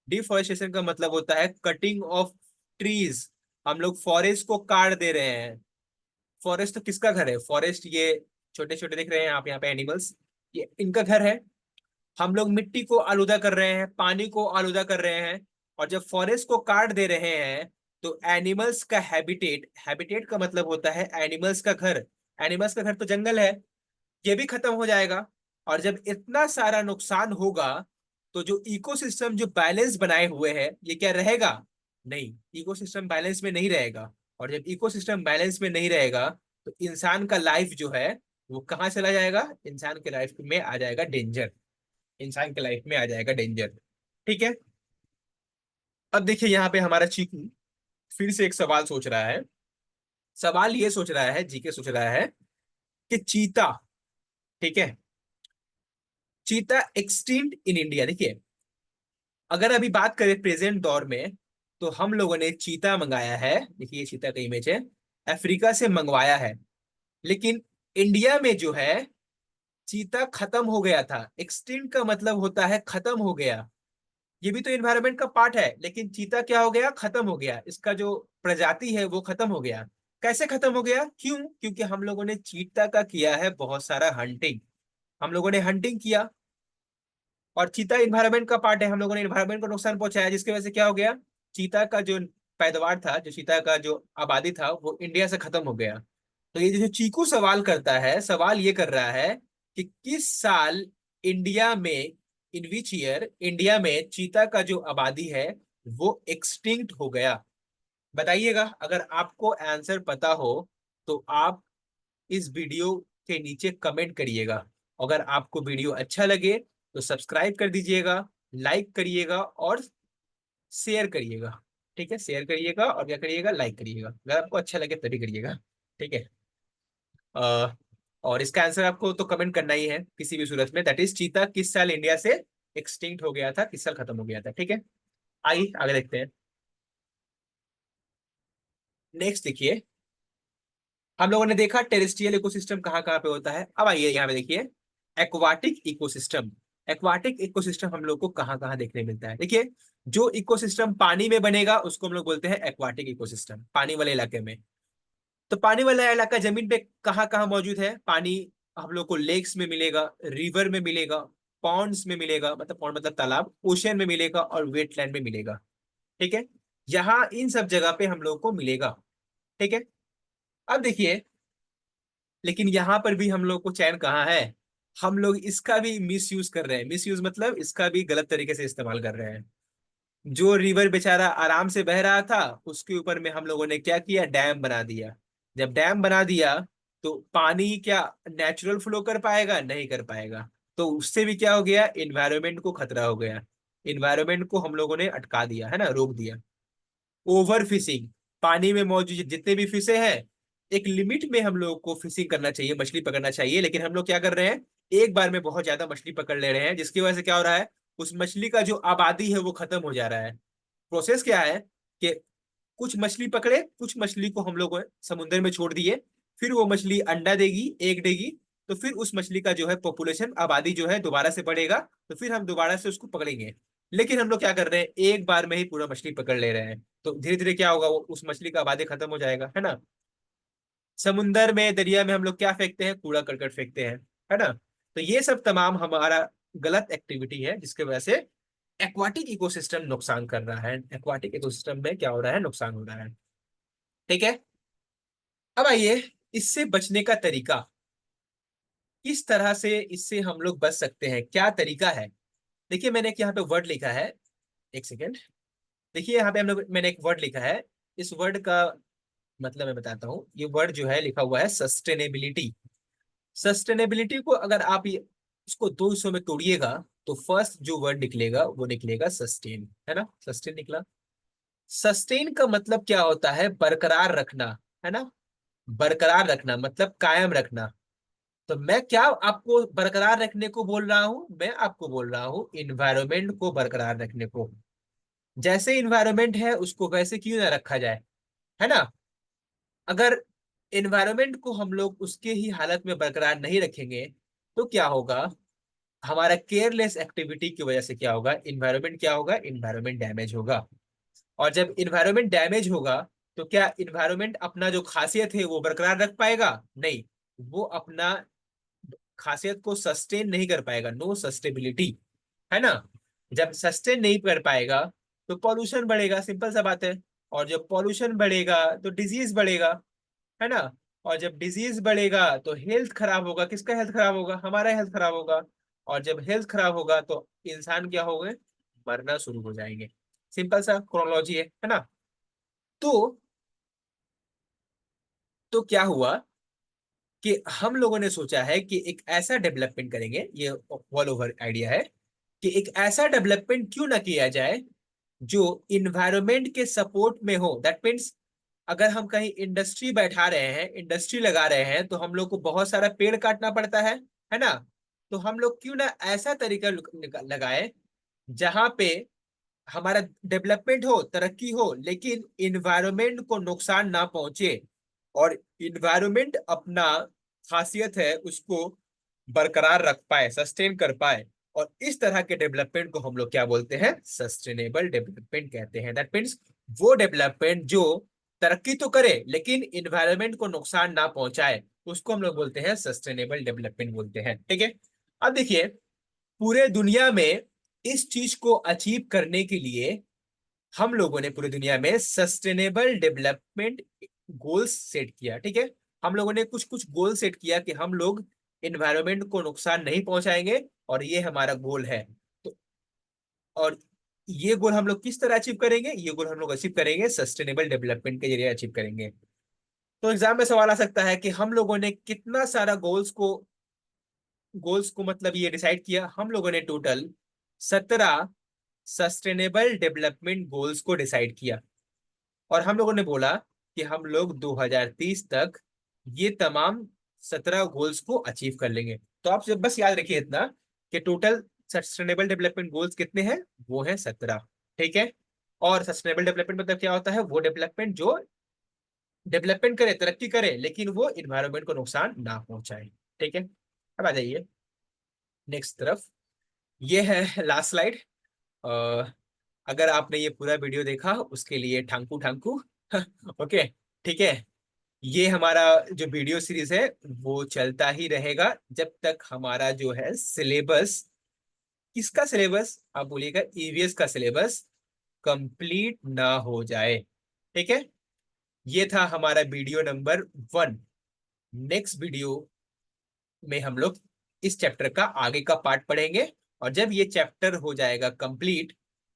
डिफॉरेस्टेशन का मतलब होता है कटिंग ऑफ ट्रीज। हम लोग फॉरेस्ट को काट दे रहे हैं। फॉरेस्ट तो किसका घर है? फॉरेस्ट ये छोटे छोटे दिख रहे हैं आप यहाँ पे एनिमल्स, ये इनका घर है। हम लोग मिट्टी को आलूदा कर रहे हैं, पानी को आलूदा कर रहे हैं। और जब फॉरेस्ट को काट दे रहे हैं तो एनिमल्स का हैबिटेट, हैबिटेट का मतलब होता है एनिमल्स का घर। एनिमल्स का घर तो जंगल है, ये भी खत्म हो जाएगा। और जब इतना सारा नुकसान होगा तो जो इकोसिस्टम जो बैलेंस बनाए हुए हैं ये क्या रहेगा? नहीं, इकोसिस्टम बैलेंस में नहीं रहेगा। और जब इकोसिस्टम बैलेंस में नहीं रहेगा तो इंसान का लाइफ जो है वो कहाँ चला जाएगा, इंसान के लाइफ में आ जाएगा डेंजर। इंसान के लाइफ में आ जाएगा डेंजर। ठीक है। अब देखिए यहाँ पे हमारा चीकू फिर से एक सवाल सोच रहा है। सवाल ये सोच रहा है, जीके सोच रहा है कि चीता, ठीक है, चीता एक्सटिंक्ट इन इंडिया। देखिए, अगर अभी बात करें प्रेजेंट दौर में तो हम लोगों ने चीता मंगाया है। देखिए ये चीता का इमेज है, अफ्रीका से मंगवाया है। लेकिन इंडिया में जो है चीता खत्म हो गया था। एक्सटिंक्ट का मतलब होता है खत्म हो गया। ये भी तो इन्वायरमेंट का पार्ट है, लेकिन चीता क्या हो गया, खत्म हो गया। इसका जो प्रजाति है वो खत्म हो गया। कैसे खत्म हो गया? क्यों? क्योंकि हम लोगों ने चीता का किया है बहुत सारा हंटिंग। हम लोगों ने हंटिंग किया। और चीता इन्वायरमेंट का पार्ट है, हम लोगों ने इन्वायरमेंट को नुकसान पहुंचाया जिसकी वजह से क्या हो गया, चीता का जो पैदावार था, जो चीता का जो आबादी था वो इंडिया से खत्म हो गया। तो ये जो चीकू सवाल करता है, सवाल ये कर रहा है कि किस साल इंडिया में, इन विच ईयर इंडिया में चीता का जो आबादी है वो एक्सटिंक्ट हो गया। बताइएगा। अगर आपको आंसर पता हो तो आप इस वीडियो के नीचे कमेंट करिएगा। अगर आपको वीडियो अच्छा लगे तो सब्सक्राइब कर दीजिएगा, लाइक करिएगा और शेयर करिएगा। ठीक है, शेयर करिएगा और क्या करिएगा, लाइक करिएगा। अगर आपको अच्छा लगे तभी करिएगा। ठीक है। अ, और इसका आंसर आपको तो कमेंट करना ही है किसी भी सूरत में। दैट इज चीता किस साल इंडिया से एक्सटिंक्ट हो गया था, किस साल खत्म हो गया था। ठीक है। आइए आगे देखते हैं। नेक्स्ट देखिए, हम लोगों ने देखा टेरेस्ट्रियल इकोसिस्टम कहाँ कहाँ पे होता है। अब आइए यहाँ पे देखिए एक्वाटिक इकोसिस्टम। एक्वाटिक इकोसिस्टम हम लोग को कहाँ कहाँ देखने मिलता है। देखिए, जो इकोसिस्टम पानी में बनेगा उसको हम लोग बोलते हैं एक्वाटिक इकोसिस्टम, पानी वाले इलाके में। तो पानी वाला इलाका जमीन पे कहाँ कहाँ मौजूद है? पानी हम लोग को लेक्स में मिलेगा, रिवर में मिलेगा, पॉन्ड्स में मिलेगा, मतलब पॉन्ड मतलब तालाब, ओशन में मिलेगा और वेटलैंड में मिलेगा। ठीक है। यहाँ इन सब जगह पे हम लोग को मिलेगा। ठीक है। अब देखिए, लेकिन यहाँ पर भी हम लोग को चैन कहाँ है, हम लोग इसका भी मिस यूज कर रहे हैं। मिस यूज मतलब इसका भी गलत तरीके से इस्तेमाल कर रहे हैं। जो रिवर बेचारा आराम से बह रहा था उसके ऊपर में हम लोगों ने क्या किया, डैम बना दिया। जब डैम बना दिया तो पानी क्या नेचुरल फ्लो कर पाएगा? नहीं कर पाएगा। तो उससे भी क्या हो गया, इन्वायरमेंट को खतरा हो गया, इन्वायरमेंट को हम लोगों ने अटका दिया है ना, रोक दिया। ओवर फिशिंग, पानी में मौजूद जितने भी फिशे हैं, एक लिमिट में हम लोग को फिशिंग करना चाहिए, मछली पकड़ना चाहिए, लेकिन हम लोग क्या कर रहे हैं, एक बार में बहुत ज्यादा मछली पकड़ ले रहे हैं, जिसकी वजह से क्या हो रहा है, उस मछली का जो आबादी है वो खत्म हो जा रहा है। प्रोसेस क्या है कि कुछ मछली पकड़े, कुछ मछली को हम लोग समुद्र में छोड़ दिए, फिर वो मछली अंडा देगी, एग देगी, तो फिर उस मछली का जो है पॉपुलेशन, आबादी जो है दोबारा से बढ़ेगा, तो फिर हम दोबारा से उसको पकड़ेंगे। लेकिन हम लोग क्या कर रहे हैं, एक बार में ही पूरा मछली पकड़ ले रहे हैं, तो धीरे धीरे क्या होगा, वो उस मछली का आबादी खत्म हो जाएगा, है ना। समुंदर में, दरिया में हम लोग क्या फेंकते हैं, कूड़ा करकट फेंकते हैं, है ना। तो ये सब तमाम हमारा गलत एक्टिविटी है, जिसके वजह से एक्वाटिक इकोसिस्टम नुकसान कर रहा है, एक्वाटिक इकोसिस्टम में क्या हो रहा है, नुकसान हो रहा है। ठीक है। अब आइए, इससे बचने का तरीका, किस तरह से इससे हम लोग बच सकते हैं, क्या तरीका है। देखिए मैंने एक यहाँ पे वर्ड लिखा है, एक सेकेंड। देखिए यहाँ पे हम लोग, मैंने एक वर्ड लिखा है, इस वर्ड का मतलब मैं बताता हूँ। ये वर्ड जो है लिखा हुआ है सस्टेनेबिलिटी। सस्टेनेबिलिटी को अगर आप इसको दो हिस्सों में तोड़िएगा, तो फर्स्ट जो वर्ड निकलेगा वो निकलेगा सस्टेन, है ना, सस्टेन निकला। सस्टेन का मतलब क्या होता है, बरकरार रखना, है ना। बरकरार रखना मतलब कायम रखना। तो मैं क्या आपको बरकरार रखने को बोल रहा हूं, मैं आपको बोल रहा हूं इन्वायरमेंट को बरकरार रखने को। जैसे इन्वायरमेंट है उसको वैसे क्यों ना रखा जाए, है ना। अगर इन्वायरमेंट को हम लोग उसके ही हालत में बरकरार नहीं रखेंगे, तो क्या होगा, हमारा केयरलेस एक्टिविटी की वजह से क्या होगा, इन्वायरमेंट क्या होगा, इन्वायरमेंट डैमेज होगा। और जब इन्वायरमेंट डैमेज होगा, तो क्या इन्वायरमेंट अपना जो खासियत है वो बरकरार रख पाएगा? नहीं, वो अपना खासियत को सस्टेन नहीं कर पाएगा, नो सस्टेबिलिटी, है ना। जब सस्टेन नहीं कर पाएगा, तो पॉल्यूशन बढ़ेगा, सिंपल सा बात है। और जब पॉल्यूशन बढ़ेगा तो डिजीज बढ़ेगा, है ना। और जब डिजीज बढ़ेगा तो हेल्थ खराब होगा, किसका हेल्थ खराब होगा, हमारा हेल्थ खराब होगा। और जब हेल्थ खराब होगा तो इंसान क्या हो गए, मरना शुरू हो जाएंगे। सिंपल सा क्रोनोलॉजी है ना। तो क्या हुआ कि हम लोगों ने सोचा है कि एक ऐसा डेवलपमेंट करेंगे, ये ऑल ओवर आइडिया है, कि एक ऐसा डेवलपमेंट क्यों ना किया जाए जो इन्वायरमेंट के सपोर्ट में हो। दैट मीन्स, अगर हम कहीं इंडस्ट्री बैठा रहे हैं, इंडस्ट्री लगा रहे हैं, तो हम लोग को बहुत सारा पेड़ काटना पड़ता है ना। तो हम लोग क्यों ना ऐसा तरीका लगाए जहां पे हमारा डेवलपमेंट हो, तरक्की हो, लेकिन इन्वायरमेंट को नुकसान ना पहुंचे, और इन्वायरमेंट अपना खासियत है उसको बरकरार रख पाए, सस्टेन कर पाए। और इस तरह के डेवलपमेंट को हम लोग क्या बोलते हैं, सस्टेनेबल डेवलपमेंट कहते हैं। दैट मीन्स, वो डेवलपमेंट जो तरक्की तो करे लेकिन इन्वायरमेंट को नुकसान ना पहुंचाए, उसको हम लोग बोलते हैं सस्टेनेबल डेवलपमेंट बोलते हैं। ठीक है। अब देखिए, पूरे दुनिया में इस चीज को अचीव करने के लिए हम लोगों ने पूरी दुनिया में सस्टेनेबल डेवलपमेंट गोल्स सेट किया। ठीक है। हम लोगों ने कुछ कुछ गोल सेट किया कि हम लोग इन्वायरमेंट को नुकसान नहीं पहुंचाएंगे, और ये हमारा गोल है। तो और ये गोल हम लोग किस तरह अचीव करेंगे, ये गोल हम लोग अचीव करेंगे सस्टेनेबल डेवलपमेंट के जरिए अचीव करेंगे। तो एग्जाम में सवाल आ सकता है कि हम लोगों ने कितना सारा गोल्स को मतलब ये डिसाइड किया, हम लोगों ने टोटल 17 सस्टेनेबल डेवलपमेंट गोल्स को डिसाइड किया। और हम लोगों ने बोला कि हम लोग 2030 तक ये तमाम 17 गोल्स को अचीव कर लेंगे। तो आप जब बस याद रखिए इतना, कि टोटल सस्टेनेबल डेवलपमेंट गोल्स कितने हैं, वो हैं 17। ठीक है। और सस्टेनेबल डेवलपमेंट मतलब क्या होता है, वो डेवलपमेंट जो डेवलपमेंट करे, तरक्की करे, लेकिन वो इन्वायरमेंट को नुकसान ना पहुंचाए। ठीक है। अब आ जाइए नेक्स्ट तरफ, ये है लास्ट स्लाइड। अगर आपने ये पूरा वीडियो देखा उसके लिए ठांकू ठांकू। ओके। ठीक है। ये हमारा जो वीडियो सीरीज है वो चलता ही रहेगा जब तक हमारा जो है सिलेबस, किसका सिलेबस आप बोलिएगा, ईवीएस का सिलेबस कंप्लीट ना हो जाए। ठीक है। ये था हमारा वीडियो नंबर 1। नेक्स्ट वीडियो में हम लोग इस चैप्टर का आगे का पार्ट पढ़ेंगे, और जब ये चैप्टर हो जाएगा कंप्लीट,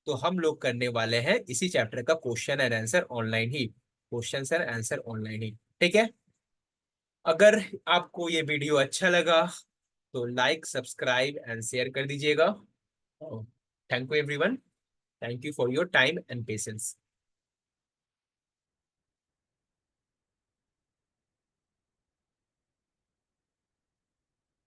तो हम लोग करने वाले हैं इसी चैप्टर का क्वेश्चन एंड आंसर ऑनलाइन ही, क्वेश्चन एंड आंसर ऑनलाइन ही। ठीक है। अगर आपको ये वीडियो अच्छा लगा तो लाइक सब्सक्राइब एंड शेयर कर दीजिएगा। Thank you everyone. Thank you for your time and patience.